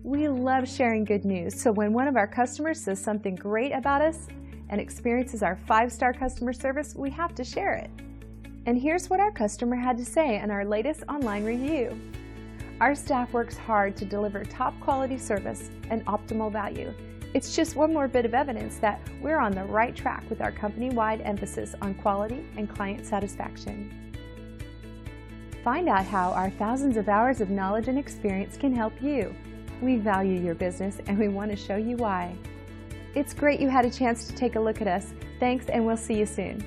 We love sharing good news, so when one of our customers says something great about us and experiences our 5-star customer service, we have to share it. And here's what our customer had to say in our latest online review. Our staff works hard to deliver top quality service and optimal value. It's just one more bit of evidence that we're on the right track with our company-wide emphasis on quality and client satisfaction. Find out how our thousands of hours of knowledge and experience can help you. We value your business and we want to show you why. It's great you had a chance to take a look at us. Thanks, and we'll see you soon.